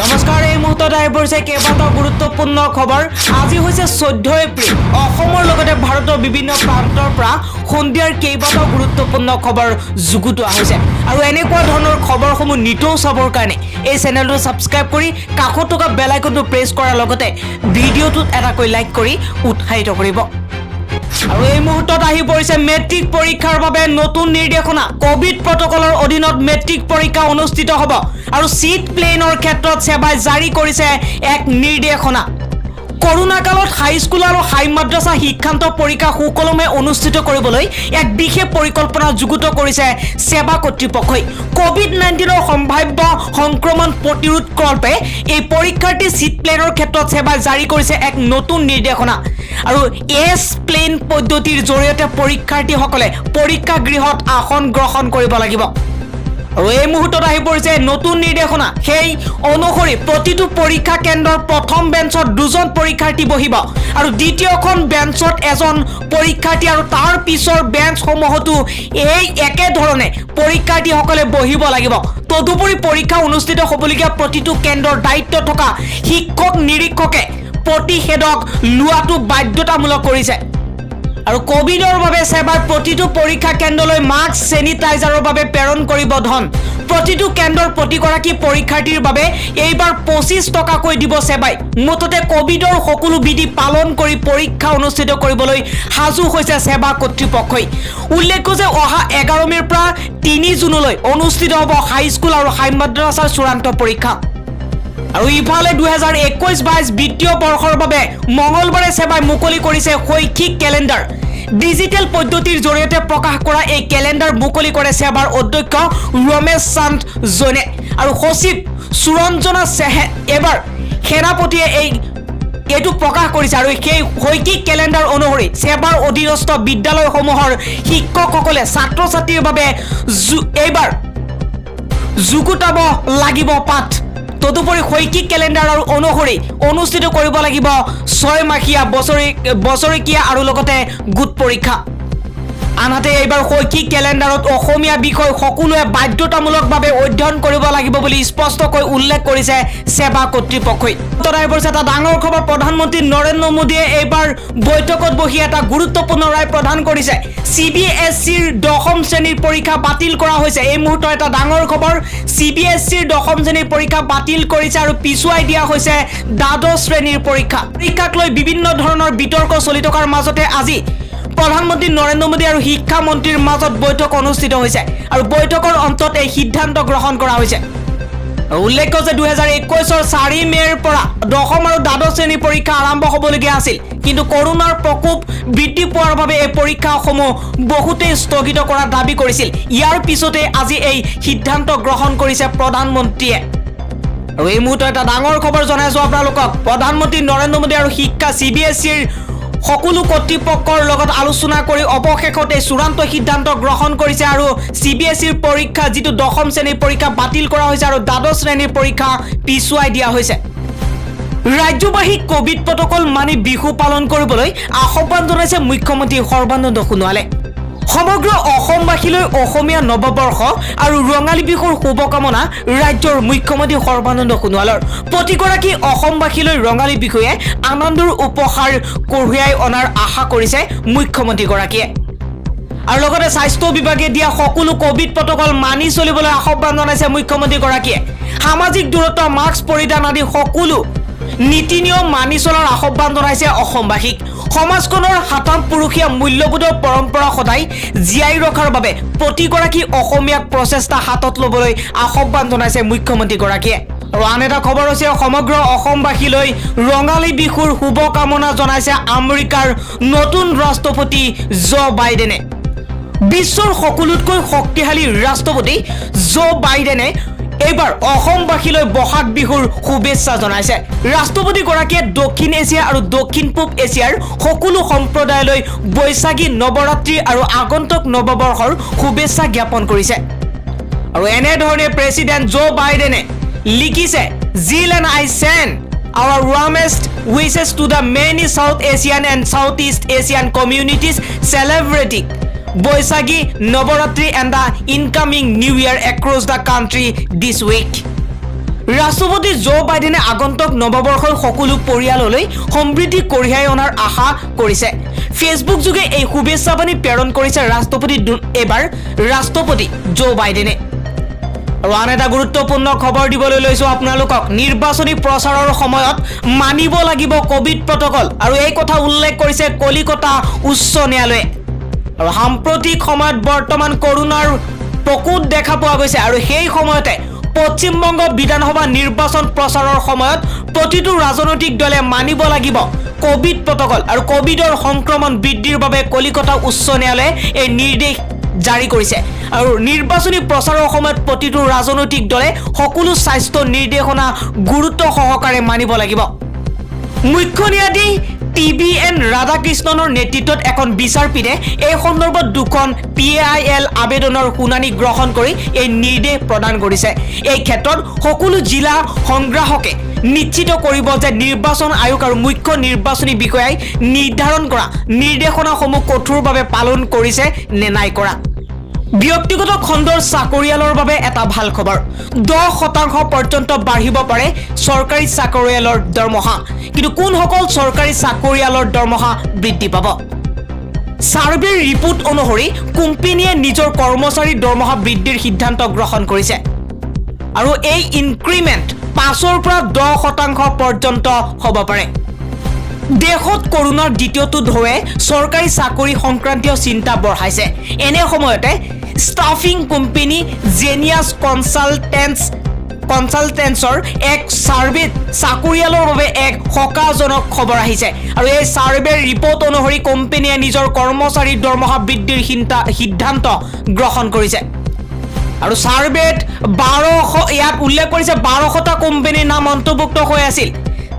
নমস্কাৰ এই মুহূৰ্তত আহি পৰিছে কেইবাটাও গুৰুত্বপূৰ্ণ খবৰ আজি হৈছে 14 এপ্ৰিল অসমৰ লগতে ভাৰতৰ বিভিন্ন প্ৰান্তৰ পৰা সন্ধিয়াৰ কেইবাটাও গুৰুত্বপূৰ্ণ খবৰ যুগুতোৱা হৈছে আৰু এনেকুৱা ধৰণৰ খবৰসমূহ নিতৌ চাবৰ কাৰণে এই চেনেলটো সাবস্ক্ৰাইব কৰি কাষত থকা বেল আইকনটো প্ৰেছ কৰাৰ লগতে ভিডিঅ'টোত এটাকৈ লাইক কৰি উৎসাহিত কৰিব আৰু এই মুহূৰ্তত আহি পৰিছে মেট্ৰিক পৰীক্ষাৰ বাবে নতুন নিৰ্দেশনা কোভিড প্ৰটকলৰ অধীনত মেট্ৰিক পৰীক্ষা অনুষ্ঠিত হ'ব আৰু সিট প্লেনৰ ক্ষেত্ৰত সেৱাই জাৰি কৰিছে এক নিৰ্দেশনা কৰোনা কালত হাইস্কুল আৰু হাই মাদ্ৰাসা শিক্ষান্ত পৰীক্ষা সুকলমে অনুষ্ঠিত কৰিবলৈ এক বিশেষ পৰিকল্পনা যুগুত কৰিছে সেৱা কৰ্তৃপক্ষই কোভিড-19 ৰ সম্ভাৱ্য সংক্ৰমণ প্ৰতিৰোধ কল্পে এই পৰীক্ষাৰ্থী সিট প্লেনৰ ক্ষেত্ৰত সেৱাই জাৰি কৰিছে এক নতুন নিৰ্দেশনা আৰু এছ প্লেন পদ্ধতিৰ জৰিয়তে পৰীক্ষাৰ্থীসকলে পৰীক্ষা গৃহত আসন গ্ৰহণ কৰিব লাগিব আৰু এই মুহূৰ্তত আহি পৰিছে নতুন নিৰ্দেশনা সেই অনুসৰি প্ৰতিটো পৰীক্ষা কেন্দ্ৰৰ প্ৰথম বেঞ্চত দুজন পৰীক্ষাৰ্থী বহিব আৰু দ্বিতীয়খন বেঞ্চত এজন পৰীক্ষাৰ্থী আৰু তাৰ পিছৰ বেঞ্চসমূহতো এই একে ধৰণে পৰীক্ষাৰ্থীসকলে বহিব লাগিব তদুপৰি পৰীক্ষা অনুষ্ঠিত হ'বলগীয়া প্ৰতিটো কেন্দ্ৰৰ দায়িত্ব থকা শিক্ষক নিৰীক্ষকে প্ৰতিষেধক লোৱাটো বাধ্যতামূলক কৰিছে আৰু কোভিডৰ বাবে সেৱাৰ প্ৰতিটো পৰীক্ষা কেন্দ্ৰলৈ মাস্ক সেনিটাইজাৰৰ বাবে প্ৰেৰণ কৰিব ধন প্ৰতিটো কেন্দ্ৰৰ প্ৰতিগৰাকী পৰীক্ষাৰ্থীৰ বাবে এইবাৰ 25 টকাকৈ দিব সেৱাই মুঠতে কোভিডৰ সকলো বিধি পালন কৰি পৰীক্ষা অনুষ্ঠিত কৰিবলৈ হাজু হৈছে সেৱা কৰ্তৃপক্ষই উল্লেখ্য যে অহা 11 মেৰ পৰা 3 জুনলৈ অনুষ্ঠিত হ'ব হাইস্কুল আৰু হাই মাদ্ৰাসাৰ চূড়ান্ত পৰীক্ষা আৰু ইফালে 2021-22 বিত্তীয় বৰ্ষৰ বাবে মঙ্গলবাৰে সেৱাই মুকলি কৰিছে শৈক্ষিক কেলেণ্ডাৰ ডিজিটেল পদ্ধতিৰ জৰিয়তে প্ৰকাশ কৰা এই কেলেণ্ডাৰ মুকলি কৰে সেৱাৰ অধ্যক্ষ ৰমেশ চান্দ জনে আৰু সচিব সুৰঞ্জনা সেহে এবাৰ সেনাপতিয়ে এইটো প্ৰকাশ কৰিছে আৰু সেই শৈক্ষিক কেলেণ্ডাৰ অনুসৰি সেৱাৰ অধীনস্থ বিদ্যালয়সমূহৰ শিক্ষকসকলে ছাত্ৰ ছাত্ৰীৰ বাবে এইবাৰ যুগুতাব লাগিব পাঠ তদুপৰি শৈক্ষিক কেলেণ্ডাৰ অনুসৰি অনুষ্ঠিত কৰিব লাগিব 6 মাহীয়া বছৰেকীয়া আৰু লগতে গোট পৰীক্ষা আনহাতে এইবাৰ শৈক্ষিক কেলেণ্ডাৰত অসমীয়া বিষয় সকলোৱে বাধ্যতামূলকভাৱে অধ্যয়ন কৰিব লাগিব বুলি স্পষ্টকৈ উল্লেখ কৰিছে সেৱা কৰ্তৃপক্ষই তৰাই পৰিছে এটা ডাঙৰ খবৰ প্ৰধানমন্ত্ৰী নৰেন্দ্ৰ মোদীয়ে এইবাৰ বৈঠকত বহি এটা গুৰুত্বপূৰ্ণ ৰায় প্ৰদান কৰিছে CBSEৰ 10ম শ্ৰেণীৰ পৰীক্ষা বাতিল কৰা হৈছে এই মুহূৰ্তত এটা ডাঙৰ খবৰ CBSEৰ 10ম শ্ৰেণীৰ পৰীক্ষা বাতিল কৰিছে আৰু পিছুৱাই দিয়া হৈছে দ্বাদশ শ্ৰেণীৰ পৰীক্ষাক লৈ বিভিন্ন ধৰণৰ বিতৰ্ক চলি থকাৰ মাজতে আজি প্ৰধানমন্ত্ৰী নৰেন্দ্ৰ মোদী আৰু শিক্ষা মন্ত্ৰীৰ মাজত বৈঠক অনুষ্ঠিত হৈছে আৰু বৈঠকৰ অন্তত এই সিদ্ধান্ত গ্ৰহণ কৰা হৈছে উল্লেখ্য যে 2021 4 মেৰ পৰা 10ম আৰু দ্বাদশ শ্ৰেণীৰ পৰীক্ষা আৰম্ভ হ'বলগীয়া আছিল কিন্তু কৰোনাৰ প্ৰকোপ বৃদ্ধি পোৱাৰ বাবে এই পৰীক্ষাসমূহ বহুতে স্থগিত কৰাৰ দাবী কৰিছিল ইয়াৰ পিছতে আজি এই সিদ্ধান্ত গ্ৰহণ কৰিছে প্ৰধানমন্ত্ৰীয়ে আৰু এই মুহূৰ্তত এটা ডাঙৰ খবৰ জনাইছো আপোনালোকক প্ৰধানমন্ত্ৰী নৰেন্দ্ৰ মোদী আৰু শিক্ষা CBSEৰ সকলো কৰ্তৃপক্ষৰ লগত আলোচনা কৰি অৱশেষতে চূড়ান্ত সিদ্ধান্ত গ্ৰহণ কৰিছে আৰু CBSEৰ পৰীক্ষা যেটো 10ম শ্ৰেণীৰ পৰীক্ষা বাতিল কৰা হৈছে আৰু দ্বাদশ শ্ৰেণীৰ পৰীক্ষা পিছুৱাই দিয়া হৈছে ৰাজ্যবাহী কোভিড প্ৰটকল মানি বিহু পালন কৰিবলৈ আহ্বান জনাইছে মুখ্যমন্ত্ৰী সৰ্বানন্দ সোণোৱালে সমগ্ৰ অসমবাসীলৈ অসমীয়া নৱবৰ্ষ আৰু ৰঙালী বিহুৰ শুভকামনা ৰাজ্যৰ মুখ্যমন্ত্ৰী সৰ্বানন্দ সোণোৱালৰ প্ৰতিগৰাকী অসমবাসীলৈ ৰঙালী বিহুৱে আনন্দৰ উপহাৰ কঢ়িয়াই অনাৰ আশা কৰিছে মুখ্যমন্ত্ৰীগৰাকীয়ে আৰু লগতে স্বাস্থ্য বিভাগে দিয়া সকলো কোভিড প্ৰটকল মানি চলিবলৈ আহ্বান জনাইছে মুখ্যমন্ত্ৰীগৰাকীয়ে সামাজিক দূৰত্ব মাস্ক পৰিধান আদি সকলো নীতি নিয়ম মানি চলাৰ আহ্বান জনাইছে অসমবাসীক সমাজখনৰ হাতাম পুৰুষীয়া মূল্যবোধৰ পৰম্পৰা সদায় জীয়াই ৰখাৰ বাবে প্ৰতিগৰাকী অসমীয়াক প্ৰচেষ্টা হাতত ল'বলৈ আহ্বান জনাইছে মুখ্যমন্ত্ৰীগৰাকীয়ে আৰু আন এটা খবৰ হৈছে সমগ্ৰ অসমবাসীলৈ ৰঙালী বিহুৰ শুভকামনা জনাইছে আমেৰিকাৰ নতুন ৰাষ্ট্ৰপতি জো বাইডেনে বিশ্বৰ সকলোতকৈ শক্তিশালী ৰাষ্ট্ৰপতি জো বাইডেনে এইবাৰ অসমবাসীলৈ বহাগ বিহুৰ শুভেচ্ছা জনাইছে ৰাষ্ট্ৰপতিগৰাকীয়ে দক্ষিণ এছিয়া আৰু দক্ষিণ পূব এছিয়াৰ সকলো সম্প্ৰদায়লৈ বৈশাখী নৱৰাত্ৰি আৰু আগন্তুক নৱবৰ্ষৰ শুভেচ্ছা জ্ঞাপন কৰিছে আৰু এনে ধৰণে প্ৰেসিডেন্ট জো বাইডেনে লিখিছে Jill and I send our warmest wishes to the many South Asian and Southeast Asian communities celebrating Boisagi, Navaratri and the incoming New Year across the country this week. ৰাষ্ট্ৰপতি জো বাইডেনে আগন্তুক নৱবৰ্ষৰ সকলো পৰিয়াললৈ সমৃদ্ধি কঢ়িয়াই অনাৰ আশা কৰিছে ফেচবুক যোগে এই শুভেচ্ছাবাণী প্ৰেৰণ কৰিছে ৰাষ্ট্ৰপতি জো বাইডেনে আৰু আন এটা গুৰুত্বপূৰ্ণ খবৰ দিবলৈ লৈছো আপোনালোকক নিৰ্বাচনী প্ৰচাৰৰ সময়ত মানিব লাগিব কোভিড প্ৰটকল আৰু এই কথা উল্লেখ কৰিছে কলিকতা উচ্চ ন্যায়ালয়ে আৰু সাম্প্ৰতিক সময়ত বৰ্তমান কৰোনাৰ প্ৰকোপ দেখা পোৱা গৈছে আৰু সেই সময়তে পশ্চিমবংগ বিধানসভা নিৰ্বাচন প্ৰচাৰৰ সময়ত প্ৰতিটো ৰাজনৈতিক দলে মানিব লাগিব কোভিড প্ৰটকল আৰু কোভিডৰ সংক্ৰমণ বৃদ্ধিৰ বাবে কলিকতা উচ্চ ন্যায়ালয়ে এই নিৰ্দেশ জাৰি কৰিছে আৰু নিৰ্বাচনী প্ৰচাৰৰ সময়ত প্ৰতিটো ৰাজনৈতিক দলে সকলো স্বাস্থ্য নিৰ্দেশনা গুৰুত্ব সহকাৰে মানিব লাগিব মুখ্য ন্যায়াধীশ TBN ৰাধাকৃষ্ণনৰ নেতৃত্বত এখন বিচাৰপীঠে এই সন্দৰ্ভত দুখন PIL আবেদনৰ শুনানি গ্ৰহণ কৰি এই নিৰ্দেশ প্ৰদান কৰিছে এই ক্ষেত্ৰত সকলো জিলা সংগ্ৰাহকে নিশ্চিত কৰিব যে নিৰ্বাচন আয়োগ আৰু মুখ্য নিৰ্বাচনী বিষয়াই নিৰ্ধাৰণ কৰা নিৰ্দেশনাসমূহ কঠোৰভাৱে পালন কৰিছে নে নাই কৰা ব্যক্তিগত খণ্ডৰ চাকৰিয়ালৰ বাবে এটা ভাল খবৰ 10% পৰ্যন্ত বাঢ়িব পাৰে চৰকাৰী চাকৰিয়ালৰ দৰমহা কিন্তু কোনসকল চৰকাৰী চাকৰিয়ালৰ দৰমহা বৃদ্ধি পাব সাৰ্ভে ৰিপোৰ্ট অনুসৰি কোম্পানীয়ে নিজৰ কৰ্মচাৰীৰ দৰমহা বৃদ্ধিৰ সিদ্ধান্ত গ্ৰহণ কৰিছে আৰু এই ইনক্ৰিমেন্ট 5 পৰা 10% পৰ্যন্ত হ'ব পাৰে দেশত কৰোনাৰ দ্বিতীয়টো ঢৌৱে চৰকাৰী চাকৰি সংক্ৰান্তীয় চিন্তা বঢ়াইছে এনে সময়তে ষ্টাফিং কোম্পানী জেনিয়াছ কনসালটেন্টছৰ এক সাৰ্ভেত চাকৰিয়ালৰ বাবে এক হকাজনক খবৰ আহিছে আৰু এই সাৰ্ভেৰ ৰিপৰ্ট অনুসৰি কোম্পানীয়ে নিজৰ কৰ্মচাৰীৰ দৰমহা বৃদ্ধিৰ সিদ্ধান্ত গ্ৰহণ কৰিছে আৰু সাৰ্ভেত 1200 ইয়াত উল্লেখ কৰিছে 1200টা কোম্পানীৰ নাম অন্তৰ্ভুক্ত হৈ আছিল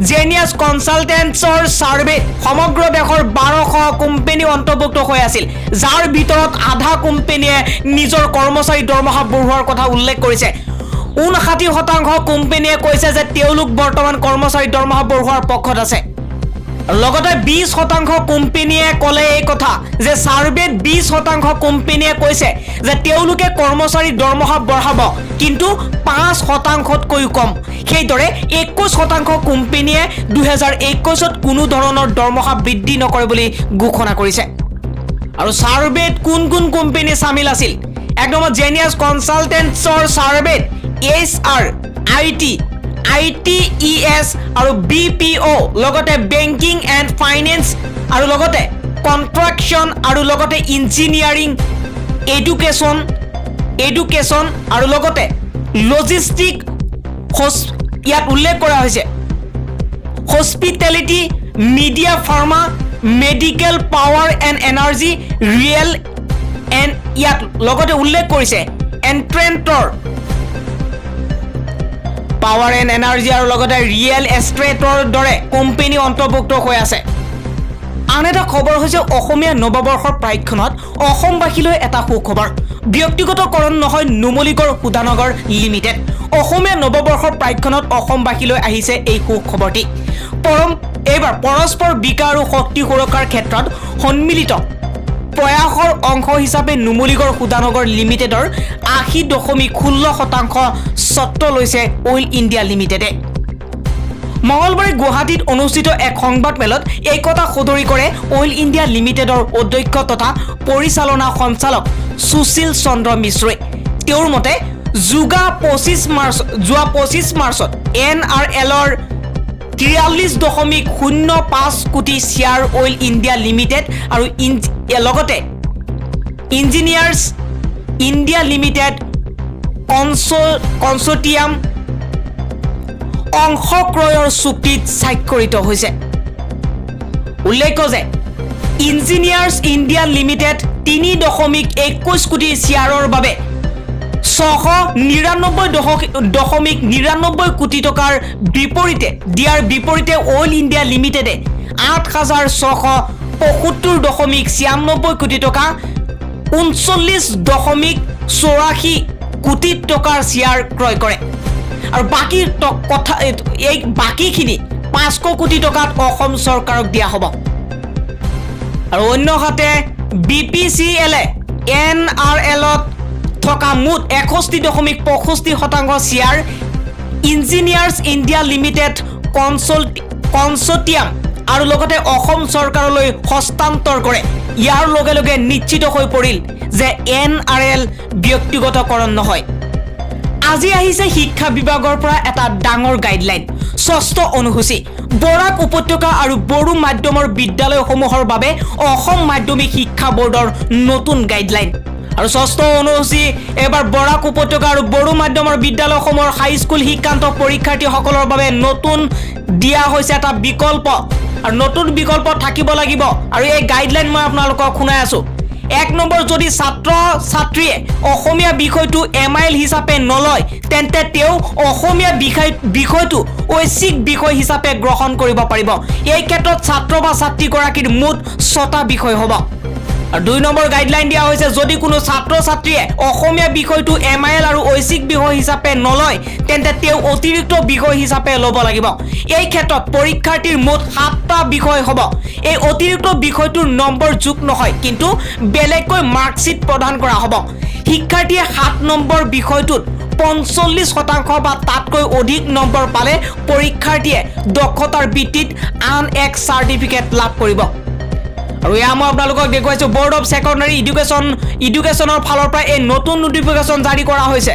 জেনিয়াছ কনসালটেন্টছৰ সাৰ্ভে সমগ্ৰ দেশৰ 1200 কোম্পানী অন্তৰ্ভুক্ত হৈ আছিল যাৰ ভিতৰত আধা কোম্পানীয়ে নিজৰ কৰ্মচাৰী দৰমহা বঢ়োৱাৰ কথা উল্লেখ কৰিছে 59% কোম্পানীয়ে কৈছে যে তেওঁলোক বৰ্তমান কৰ্মচাৰী দৰমহা বঢ়োৱাৰ পক্ষত আছে লগতে 20% কোম্পানীয়ে ক'লে এই কথা যে সাৰ্ভেত 20% কোম্পানীয়ে কৈছে যে তেওঁলোকে কৰ্মচাৰী দৰমহা বঢ়াব কিন্তু 5%তকৈ কম সেইদৰে 21% কোম্পানীয়ে 2021ত কোনো ধৰণৰ দৰমহা বৃদ্ধি নকৰে বুলি ঘোষণা কৰিছে আৰু সাৰ্ভেত কোন কোম্পানী শামিল আছিল এক নম্বৰ জেনিয়াছ কনসালটেন্টছৰ সাৰ্ভেত HR IT ITES আৰু BPO লগতে বেংকিং এণ্ড ফাইনেন্স আৰু লগতে কনষ্ট্ৰাকচন আৰু লগতে ইঞ্জিনিয়াৰিং এডুকেশ্যন আৰু লগতে লজিষ্টিক ইয়াত উল্লেখ কৰা হৈছে hospitality media pharma medical power and energy real and ইয়াত লগতে উল্লেখ কৰিছে এণ্ট্ৰেণ্টৰ পাৱাৰ এণ্ড এনাৰ্জি আৰু লগতে ৰিয়েল এষ্টেটৰ দৰে কোম্পানী অন্তৰ্ভুক্ত হৈ আছে আন এটা খবৰ হৈছে অসমীয়া নৱবৰ্ষৰ প্ৰাক্ষণত অসমবাসীলৈ এটা সুখবৰ ব্যক্তিগতকৰণ নহয় নুমলীগড় সুধানগৰ লিমিটেড অসমীয়া নৱবৰ্ষৰ প্ৰাক্ষণত অসমবাসীলৈ আহিছে এই সুখবৰটি এইবাৰ পৰস্পৰ বিকাশ আৰু শক্তি সুৰক্ষাৰ ক্ষেত্ৰত সন্মিলিত প্ৰয়াসৰ অংশ হিচাপে নুমলীগড় সুধানগৰ লিমিটেডৰ 80.16% স্বত্ব লৈছে অইল ইণ্ডিয়া লিমিটেডে মঙলবাৰে গুৱাহাটীত অনুষ্ঠিত এক সংবাদমেলত এই কথা সদৰি কৰে অইল ইণ্ডিয়া লিমিটেডৰ অধ্যক্ষ তথা পৰিচালনা সঞ্চালক সুশীল চন্দ্ৰ মিশ্ৰই তেওঁৰ মতে যোৱা 25 মাৰ্চত NRLৰ 43.05 কোটি শ্বেয়াৰ অইল ইণ্ডিয়া লিমিটেড আৰু লগতে ইঞ্জিনিয়াৰ্ছ ইণ্ডিয়া লিমিটেড কনচৰ্টিয়াম অংশ ক্ৰয়ৰ চুক্তিত স্বাক্ষৰিত হৈছে উল্লেখ্য যে ইঞ্জিনিয়াৰ্ছ ইণ্ডিয়া লিমিটেড 3.21 কোটি শ্বেয়াৰৰ বাবে 699.99 কোটি টকাৰ বিপৰীতে অইল ইণ্ডিয়া লিমিটেডে 8,675.96 কোটি টকা 39.84 কোটি টকাৰ শ্বেয়াৰ ক্ৰয় কৰে আৰু বাকীখিনি 500 কোটি টকাত অসম চৰকাৰক দিয়া হ'ব আৰু অন্যহাতে BPCLে NRLত থকা মুঠ 61.65% share engineers India limited consortium আৰু লগতে অসম চৰকাৰলৈ হস্তান্তৰ কৰে। ইয়াৰ লগে লগে নিশ্চিত হৈ পৰিল যে NRL ব্যক্তিগতকৰণ নহয়। আজি আহিছে শিক্ষা বিভাগৰ পৰা এটা ডাঙৰ গাইডলাইন, ষষ্ঠ অনুসূচী বৰাক উপত্যকা আৰু বড়ো মাধ্যমৰ বিদ্যালয়সমূহৰ বাবে অসম মাধ্যমিক শিক্ষা বোৰ্ডৰ নতুন গাইডলাইন। আৰু ষষ্ঠ অনুসূচী এবাৰ বৰাক উপত্যকা আৰু বড়ো মাধ্যমৰ বিদ্যালয়সমূহৰ হাইস্কুল শিক্ষান্ত পৰীক্ষাৰ্থীসকলৰ বাবে নতুন দিয়া হৈছে এটা বিকল্প, আৰু নতুন বিকল্প থাকিব লাগিব। আৰু এই গাইডলাইন মই আপোনালোকক শুনাই আছো। 1 নম্বৰ, যদি ছাত্ৰ ছাত্ৰীয়ে অসমীয়া বিষয়টো MIL হিচাপে নলয় তেন্তে তেওঁ অসমীয়া বিষয়টো ঐচ্ছিক বিষয় হিচাপে গ্ৰহণ কৰিব পাৰিব। এই ক্ষেত্ৰত ছাত্ৰ বা ছাত্ৰীগৰাকীৰ মুঠ 6টা বিষয় হ'ব। আৰু 2 নম্বৰ গাইডলাইন দিয়া হৈছে, যদি কোনো ছাত্ৰ ছাত্ৰীয়ে অসমীয়া বিষয়টো MIL আৰু ঐচ্ছিক বিষয় হিচাপে নলয় তেন্তে তেওঁ অতিৰিক্ত বিষয় হিচাপে ল'ব লাগিব। এই ক্ষেত্ৰত পৰীক্ষাৰ্থীৰ মুঠ 7টা বিষয় হ'ব। এই অতিৰিক্ত বিষয়টোৰ নম্বৰ যোগ নহয়, কিন্তু বেলেগকৈ মাৰ্কশ্বিট প্ৰদান কৰা হ'ব। শিক্ষাৰ্থীয়ে 7 নম্বৰ বিষয়টোত 45% বা তাতকৈ অধিক নম্বৰ পালে পৰীক্ষাৰ্থীয়ে দক্ষতাৰ ভিত্তিত আন এক চাৰ্টিফিকেট লাভ কৰিব। আৰু এয়া মই আপোনালোকক দেখুৱাইছোঁ বৰ্ড অফ ছেকেণ্ডাৰী এডুকেশ্যনৰ ফালৰ পৰা এই নতুন নটিফিকেশ্যন জাৰি কৰা হৈছে।